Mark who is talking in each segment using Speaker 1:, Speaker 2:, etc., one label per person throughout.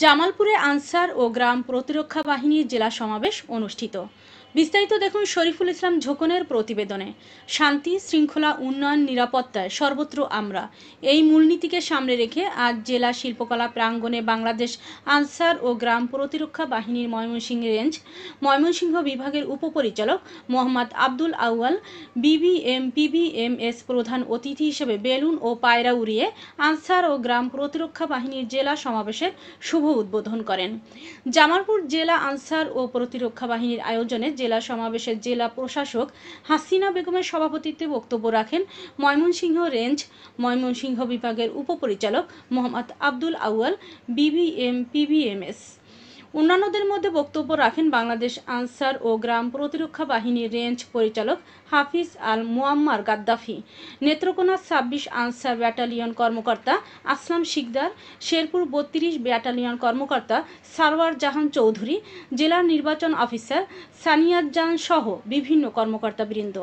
Speaker 1: জামালপুরে আনসার ও গ্রাম প্রতিরক্ষা বাহিনীর জেলা সমাবেশ অনুষ্ঠিত। বিস্তারিত দেখুন শরীফুল ইসলাম ঝোকনের প্রতিবেদনে। শান্তি, শৃঙ্খলা, উন্নয়ন, নিরাপত্তায় সর্বত্র আমরা, এই মূলনীতিকে সামনে রেখে আজ জেলা শিল্পকলা প্রাঙ্গণে বাংলাদেশ আনসার ও গ্রাম প্রতিরক্ষা বাহিনীর ময়মনসিংহ রেঞ্জ ময়মনসিংহ বিভাগের উপপরিচালক মোহাম্মদ আব্দুল আউয়াল পিবিএমএস প্রধান অতিথি হিসেবে বেলুন ও পায়রা উড়িয়ে আনসার ও গ্রাম প্রতিরক্ষা বাহিনীর জেলা সমাবেশের শুভ উদ্বোধন করেন। জামালপুর জেলা আনসার ও প্রতিরক্ষা বাহিনীর আয়োজনে জেলা সমাবেশে জেলা প্রশাসক হাসিনা বেগমের সভাপতিত্বে বক্তব্য রাখেন ময়মনসিংহ রেঞ্জ ময়মনসিংহ বিভাগের উপপরিচালক মোহাম্মদ আব্দুল আউয়াল পিবিএমএস। অন্যান্যদের মধ্যে বক্তব্য রাখেন বাংলাদেশ আনসার ও গ্রাম প্রতিরক্ষা বাহিনীর রেঞ্জ পরিচালক হাফিজ আল মুয়াম্মার গাদ্দাফি, নেত্রকোনা 26 আনসার ব্যাটালিয়ন কর্মকর্তা আসলাম শিকদার, শেরপুর 32 ব্যাটালিয়ন কর্মকর্তা সারওয়ার জাহান চৌধুরী, জেলার নির্বাচন অফিসার সানিয়াজ্জান সহ বিভিন্ন কর্মকর্তাবৃন্দ।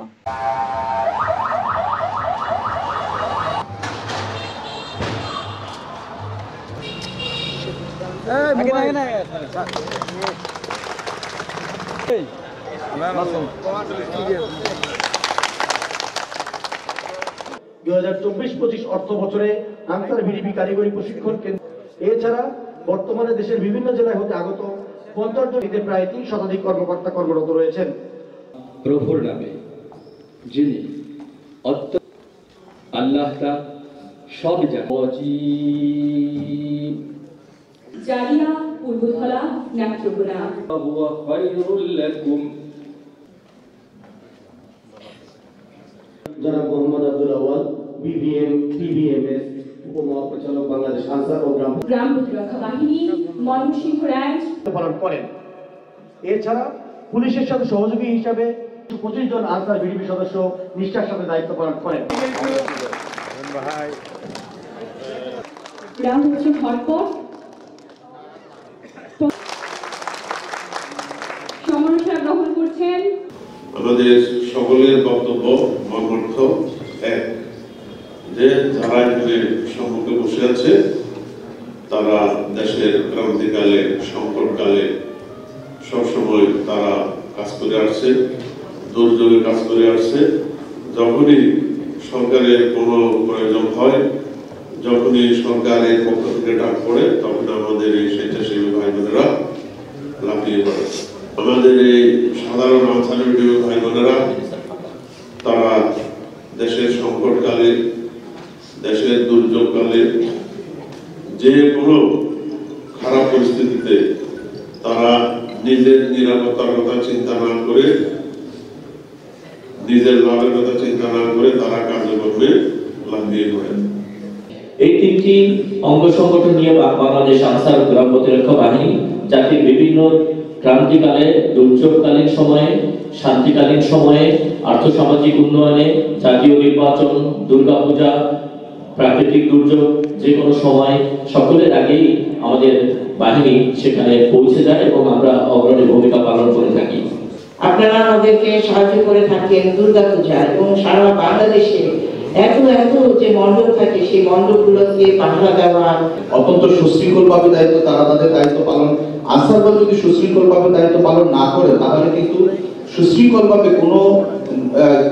Speaker 2: অর্থ বছরে আনসার ভিডিপি কারিগরি প্রশিক্ষণ কেন্দ্র, এছাড়া বর্তমানে দেশের বিভিন্ন জেলায় হতে আগত 50 জনিতে প্রায় 3 শতাধিক কর্মকর্তা কর্মরত রয়েছেন।
Speaker 3: প্রভুর নামে যিনি আল্লাহ তা সব
Speaker 4: জারিয়া পূর্বধলা নেত্রকোনা
Speaker 3: হুয়া খায়রুল লাকুম।
Speaker 2: জনাব মোহাম্মদ আব্দুল আউয়াল পিবিএমএস উপমহাপরিচালক বাংলাদেশ আনসার ও গ্রাম
Speaker 4: প্রতিরক্ষা বাহিনী ময়মনসিংহ রেঞ্জ
Speaker 2: পালন করেন। এছাড়া পুলিশের সাথে সহযোগী হিসাবে 25 জন আনসার ভিডিপি সদস্য নিষ্ঠার সাথে দায়িত্ব পালন করেন।
Speaker 4: গ্রাম হচ্ছে ভরপুর সমালোচনা গ্রহণ করছেন।
Speaker 5: আমাদের সকলের বক্তব্য মর্মার্থ এক, যে যারা এখানে সম্মুখে বসে আছে তারা দেশের ক্রান্তিকালে সংকটকালে সবসময় তারা কাজ করে আসছে, দুর্যোগে কাজ করে আসছে। যখনই সরকারের কোনো প্রয়োজন হয়, যখনই সরকারের পক্ষ থেকে ডাক পড়ে, তখন আমাদের এই স্বেচ্ছাসেবী ভাই বোনেরা লাফিয়ে পড়ে। আমাদের এই সাধারণ আনসার ভাই বোনেরা তারা দেশের সংকটকালে, দেশের দুর্যোগকালে, যে কোনো খারাপ পরিস্থিতিতে তারা নিজের নিরাপত্তার কথা চিন্তা না করে, নিজের লাভের কথা চিন্তা না করে তারা কার্যক্রমে লাফিয়ে পড়েন।
Speaker 6: এই তিনটি অঙ্গ সংগঠন নিয়ে বাংলাদেশ আনসার গ্রাম প্রতিরক্ষা বাহিনী জাতির বিভিন্ন ক্রান্তিকালে, দুর্যোগকালীন সময়ে, শান্তিকালীন সময়ে, আর্থসামাজিক উন্নয়নে, জাতীয় নির্বাচন, দুর্গাপূজা, প্রাকৃতিক দুর্যোগ, যে কোনো সময় সকলের আগেই আমাদের বাহিনী সেখানে পৌঁছে যায় এবং আমরা অগ্রণী ভূমিকা পালন করে থাকি।
Speaker 7: আপনারা আমাদেরকে সাহায্য করে থাকেন দুর্গাপূজা এবং সারা বাংলাদেশে এত যে মণ্ডপ থাকে সেই মণ্ডপগুলোকে পাহারা দেওয়া।
Speaker 8: অত্যন্ত সুশৃঙ্খলভাবে দায়িত্ব তারা তাদের দায়িত্ব পালন। আনসারগণ যদি সুশৃঙ্খলভাবে দায়িত্ব পালন না করে তাহলে কিন্তু সুশৃঙ্খলভাবে কোনো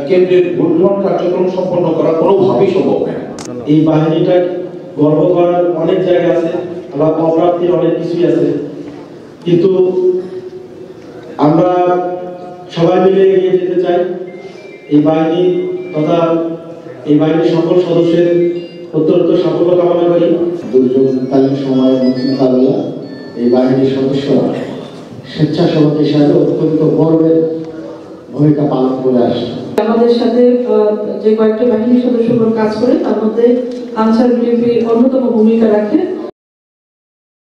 Speaker 8: কেন্দ্রের ভোটগ্রহণ কার্যক্রম সম্পন্ন করা কোনোভাবেই সম্ভব নয়।
Speaker 9: এই বাহিনীটা গর্ব করার অনেক জায়গা আছে, আবার অপ্রাপ্তির অনেক কিছুই আছে, কিন্তু আমরা সবাই মিলে এগিয়ে যেতে চাই। এই বাহিনী তথা এই বাহিনীর সকল সদস্যের উত্তরোত্তর সাফল্য কামনা করি।
Speaker 10: দুর্যোগকালীন সময়ে মোকাবেলা এই বাহিনীর সদস্যরা স্বেচ্ছাসেবক হিসাবে অত্যন্ত গর্বের ভূমিকা পালন করে আসছে।
Speaker 11: আমাদের সাথে যে কয়েকটি বাহিনীর সদস্যগণ কাজ করে তার মধ্যে আনসার ভিডিপি অন্যতম ভূমিকা রাখে।